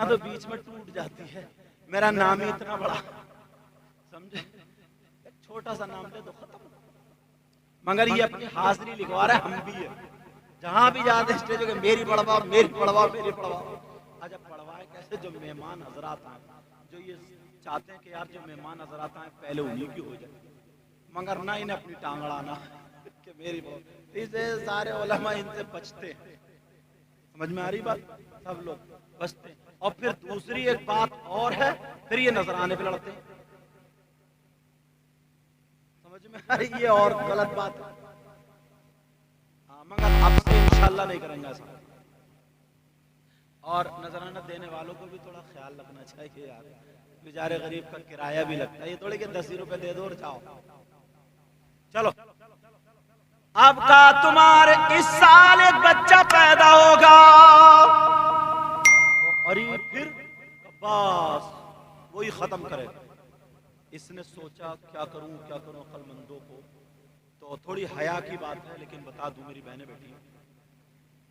ورنہ تو بیچ میں ٹوٹ جاتی ہے. میرا نام ہی اتنا بڑا, سمجھے, ایک چھوٹا سا نام لے تو ختم. مگر یہ اپنی حاضری لکھوا رہا ہے, ہم بھی ہے جہاں بھی جاتے اسٹیج پہ میری پڑھواؤ میری پڑھواؤ میری پڑھواؤ. آج اب پڑھوائے کیسے؟ جو مہمان حضرات آئے, جو یہ چاہتے ہیں کہ یار جو مہمان حضرات آئے پہلے انہی کی ہو جائے, مگر نہ انہیں اپنی ٹانگ اڑانا کہ میری بہت. اسے سارے علماء ان سے بچتے ہیں. سمجھ میں آ رہی بات؟ سب لوگ بچتے ہیں. اور پھر دوسری ایک بات اور ہے, پھر یہ نذرانے پہ لڑتے ہیں. سمجھ میں آ رہی؟ یہ اور غلط بات ہے. ہاں مگر اب سے انشاءاللہ نہیں کریں گے ایسا. اور نذرانہ دینے والوں کو بھی تھوڑا خیال رکھنا چاہیے یار, بیچارے غریب کا کرایہ بھی لگتا ہے. یہ تھوڑی کہ 10 روپے دے دو اور جاؤ. چلو اب کا تمہارے اس سال ایک بچہ پیدا ہوگا, اور یہ پھر بس وہی ختم کرے. اس نے سوچا کیا کروں عقل مندوں کو. تو تھوڑی حیا کی بات ہے لیکن بتا دوں میری بہنیں بیٹھی,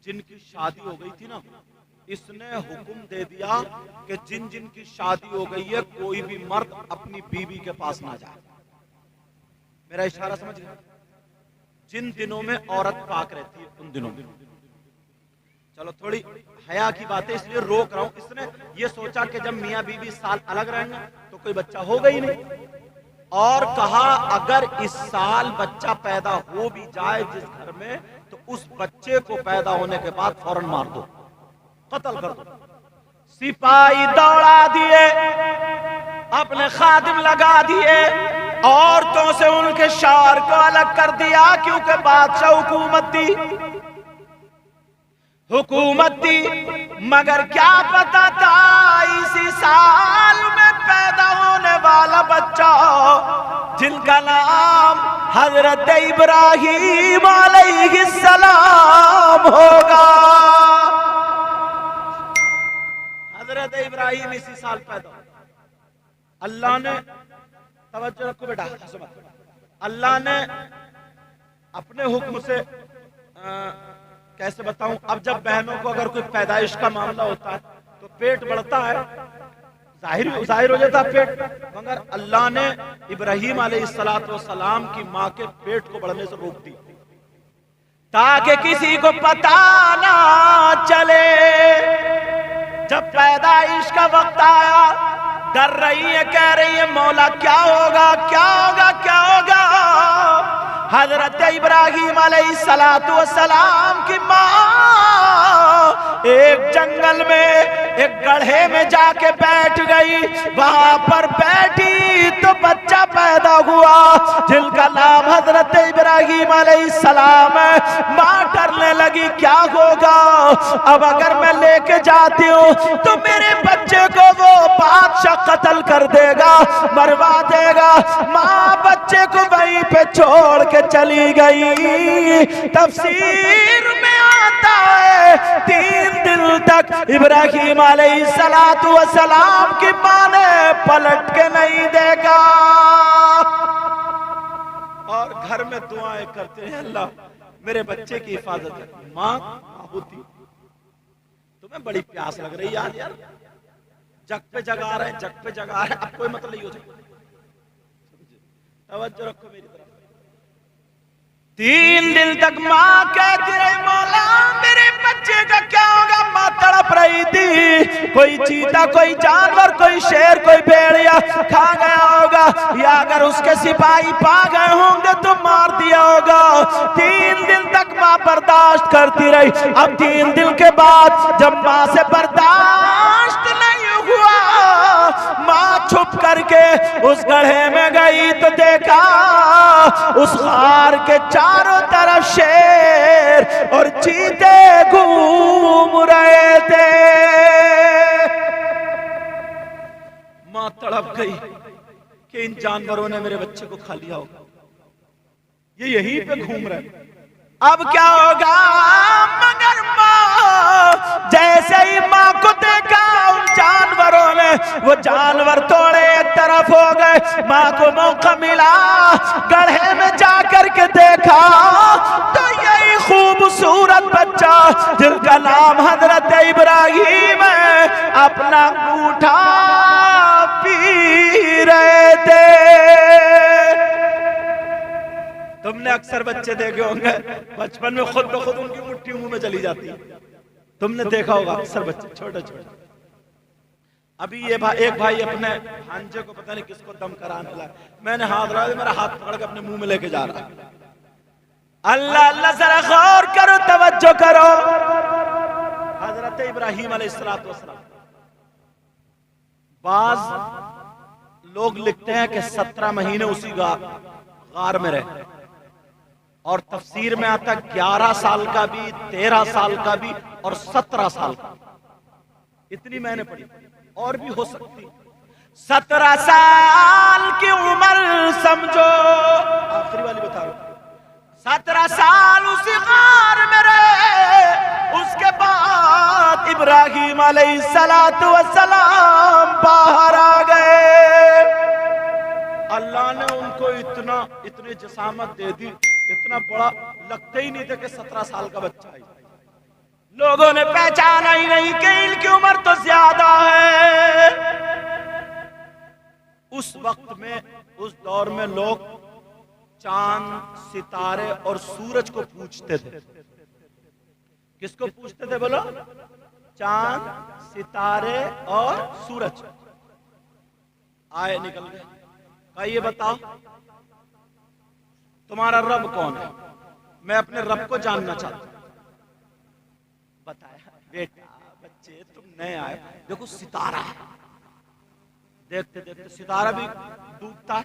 جن کی شادی ہو گئی تھی نا, اس نے حکم دے دیا کہ جن جن کی شادی ہو گئی ہے کوئی بھی مرد اپنی بیوی کے پاس نہ جائے. میرا اشارہ سمجھ گئے؟ جن دنوں میں عورت پاک رہتی ہے ان دنوں میں. چلو تھوڑی حیا کی بات ہے اس لیے روک رہا ہوں. اس نے یہ سوچا کہ جب میاں بیوی سال الگ رہیں گے تو کوئی بچہ ہوگا ہی نہیں, اور کہا اگر اس سال بچہ پیدا ہو بھی جائے جس گھر میں, تو اس بچے کو پیدا ہونے کے بعد فوراً مار دو, قتل کر دو. سپاہی دوڑا دیے, اپنے خادم لگا دیے, عورتوں سے ان کے شوہر کو الگ کر دیا, کیونکہ بادشاہ حکومت دی. مگر کیا پتا تھا اسی سال میں پیدا ہونے والا بچہ جن کا نام حضرت ابراہیم علیہ السلام ہوگا. حضرت ابراہیم اسی سال پیدا ہو. اللہ نے, توجہ رکھو بیٹا, اللہ نے اپنے حکم سے, کیسے بتاؤں, اب جب بہنوں کو اگر کوئی پیدائش کا معاملہ ہوتا ہے تو پیٹ بڑھتا ہے, ظاہر ہو جاتا ہے پیٹ, مگر اللہ نے ابراہیم علیہ السلام کی ماں کے پیٹ کو بڑھنے سے روک دی تاکہ کسی کو پتا نہ چلے. جب پیدائش کا وقت آیا, ڈر رہی ہے, کہہ رہی ہے مولا کیا ہوگا کیا ہوگا کیا ہوگا. حضرت ابراہیم علیہ السلام کی ماں ایک جنگل میں ایک گڑھے میں جا کے بیٹھ گئی. وہاں پر بیٹھی تو بچہ پیدا ہوا جن کا نام حضرت ابراہیم علیہ السلام ہے. ماں ڈرنے لگی کیا ہوگا, اب اگر میں لے کے جاتی ہوں تو میرے بچے کو وہ بادشاہ قتل کر دے گا, مروا دے گا. ماں بچے کو وہیں پہ چھوڑ کے چلی گئی. تفسیر میں آتا ہے 3 دن تک ابراہیم علیہ السلام کی ماں نے پلٹ کے نہیں دیکھا, اور گھر میں دعائیں کرتے ہیں اللہ میرے بچے کی حفاظت ہے. ماں ہوتی تمہیں بڑی پیاس لگ رہی ہے یار, جگ پہ جگا رہے ہیں جگ پہ جگا رہے ہیں, اب کوئی مطلب نہیں ہو جائے. توجہ رکھو میری طرف. 3 دن تک ماں کہتی رہی مولا میرے بچے کا کیا ہوگا. ماں تڑپ رہی تھی, کوئی چیتا کوئی جانور کوئی شیر کوئی بھیڑیا کھا گیا ہوگا, یا اگر اس کے سپاہی پا گئے ہوں گے تو مار دیا ہوگا. 3 دن تک ماں برداشت کرتی رہی. اب 3 دن کے بعد جب ماں سے برداشت نہیں ہوا, ماں چھپ کر کے اس گڑھے میں گئی تو دیکھا اس غار کے چاروں طرف شیر اور چیتے گھوم رہے تھے. ماں تڑپ گئی کہ ان جانوروں نے میرے بچے کو کھا لیا ہوگا, یہ یہیں پہ گھوم رہے, اب کیا ہوگا. مگر ماں جیسے ہی ماں کو دیکھا ان جانوروں نے, وہ جانور توڑے ایک طرف ہو گئے. ماں کو موقع ملا گڑھے میں جا کر کے دیکھا تو یہی خوبصورت بچہ جن کا نام حضرت ابراہیم ہے اپنا انگوٹھا پی رہے تھے. تم نے اکثر بچے دیکھے ہوں گے بچپن میں خود بخود ان کی مٹھی منہ میں چلی جاتی ہے. تم نے دیکھا ہوگا اکثر بچے چھوٹے چھوٹے. ابھی یہ ایک بھائی اپنے بھانجے کو پتہ نہیں کس کو دم کرانے لگا. میں نے ہاتھ رہا میرا ہاتھ پکڑ کے اپنے منہ میں لے کے جا رہا. اللہ اللہ ذرا غور کرو توجہ کرو. حضرت ابراہیم علیہ السلام بعض لوگ لکھتے ہیں کہ 17 مہینے اسی غار میں رہے اور تفسیر میں آتا 11 سال کا بھی 13 سال کا بھی اور 17 سال کا. اتنی میں نے پڑھی اور بھی ہو سکتی. 17 سال کی عمر سمجھو آخری والی بتا رہا ہوں. 17 سال اسی غار میں رہے. اس کے بعد ابراہیم علیہ السلام باہر آ گئے. اللہ نے ان کو اتنی جسامت دے دی اتنا بڑا لگتا ہی نہیں تھا کہ 17 سال کا بچہ ہے. لوگوں نے پہچانا ہی نہیں کہ ان کی عمر تو زیادہ ہے. اس وقت میں اس دور میں لوگ چاند ستارے اور سورج کو پوجتے تھے. کس کو پوجتے تھے بولو؟ چاند ستارے اور سورج. آئے نکل گئے. کہا یہ بتاؤ تمہارا رب کون ہے؟ میں اپنے رب کو جاننا چاہتا ہوں. بتایا بیٹا بچے تم نئے آئے دیکھو ستارہ ہے. دیکھتے دیکھتے ستارہ بھی ڈوبتا.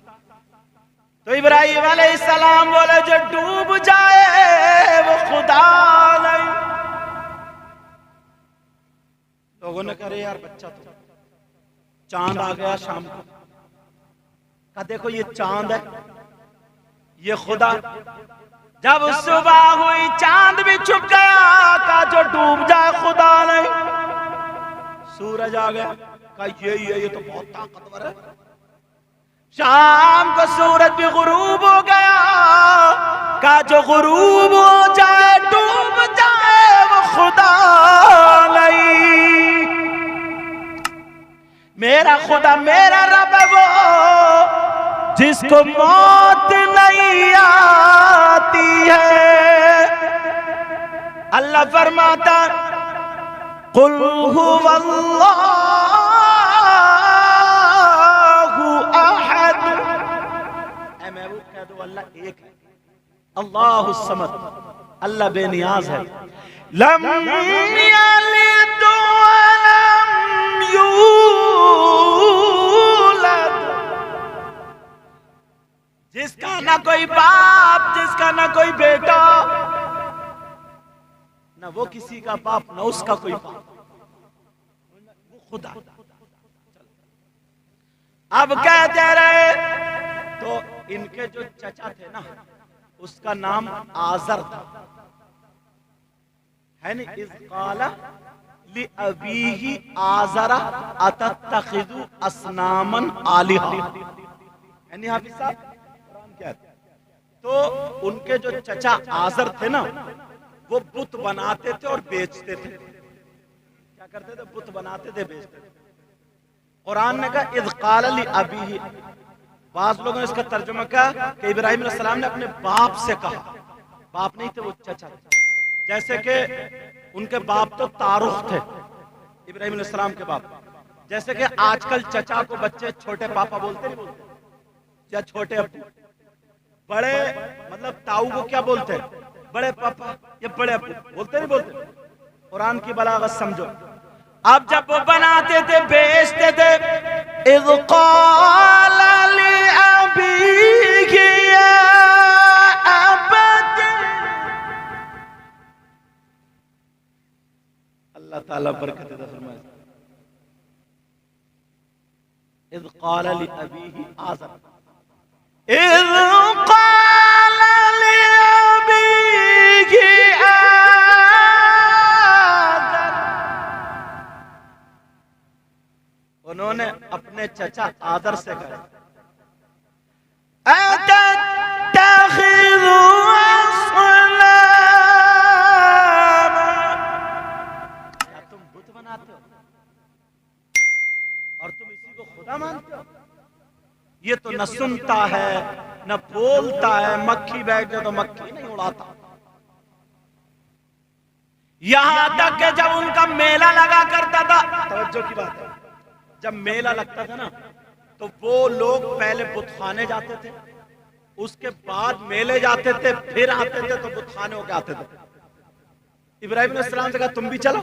تو ابراہیم علیہ السلام بولے جو ڈوب جائے وہ خدا نہیں. لوگوں نے کہا یار بچہ تو چاند آ گیا شام کو. کہا دیکھو یہ چاند ہے یہ خدا. جب صبح ہوئی چاند بھی چھپ گیا. کہا جو ڈوب جائے خدا نہیں. سورج آ گیا. کہا یہ تو بہت طاقتور ہے. شام کو سورج بھی غروب ہو گیا. کہا جو غروب ہو جائے ڈوب جائے وہ خدا نہیں. میرا خدا میرا رب ہے وہ جس کو موت نہیں آتی ہے. اللہ فرماتا قل هو اللہ احد. اے محبوب کہہ دو اللہ ایک ہے. اللہ الصمد اللہ بے نیاز ہے. لم یلد ولم یولد جس کا نہ کوئی باپ جس کا نہ کوئی بیٹا نہ وہ کسی کا باپ نہ اس کا کوئی باپ وہ خدا. اب کہتے رہے تو ان کے جو چچا تھے نا اس کا نام آزر تھا ہے نا. اذ قال لأبیہ آزر اتتخذ اصناما آلہہ. یعنی حافظ صاحب کیا تھا؟ تو ان کے جو چچا آزر تھے نا وہ بت بناتے تھے اور بیچتے تھے. کیا کرتے تھے؟ بت بناتے تھے بیچتے تھے. قرآن نے کہا اذ قال لأبیہ. بعض لوگوں نے اس کا ترجمہ کہا کہ ابراہیم علیہ السلام نے اپنے باپ سے کہا. باپ نہیں تھے وہ چچا تھے. جیسے کہ ان کے باپ تو تارخ تھے ابراہیم علیہ السلام کے باپ. جیسے کہ آج کل چچا کو بچے چھوٹے پاپا بولتے نہیں بولتے یا چھوٹے ابو. بڑے مطلب تاؤ کو کیا بولتے بڑے پاپا یا بڑے ابو بولتے نہیں بولتے. قرآن کی بلاغت سمجھو. اب جب وہ بناتے تھے بیچتے تھے اذ قال لأبیہ یا ابت. اللہ تعالیٰ برکت عطا فرمائے. اذ قال لأبیہ آزر اذ قال لأبیہ آزر. انہوں نے اپنے چچا آزر سے کہا اتتخذ اصناما. کیا تم بت بناتے ہو؟ کو خدا مانتے ہو؟ یہ تو نہ سنتا ہے نہ بولتا ہے، مکھی بیٹھے تو مکھی نہیں اڑاتا۔ یہاں تک کہ جب ان کا میلہ لگا کرتا تھا، توجہ کی بات ہے، جب میلہ لگتا تھا نا تو وہ لوگ پہلے بت خانے جاتے تھے، اس کے بعد میلے جاتے تھے، پھر آتے تھے تو بت خانے ہو کے آتے تھے۔ ابراہیم علیہ السلام سے کہا تم بھی چلو۔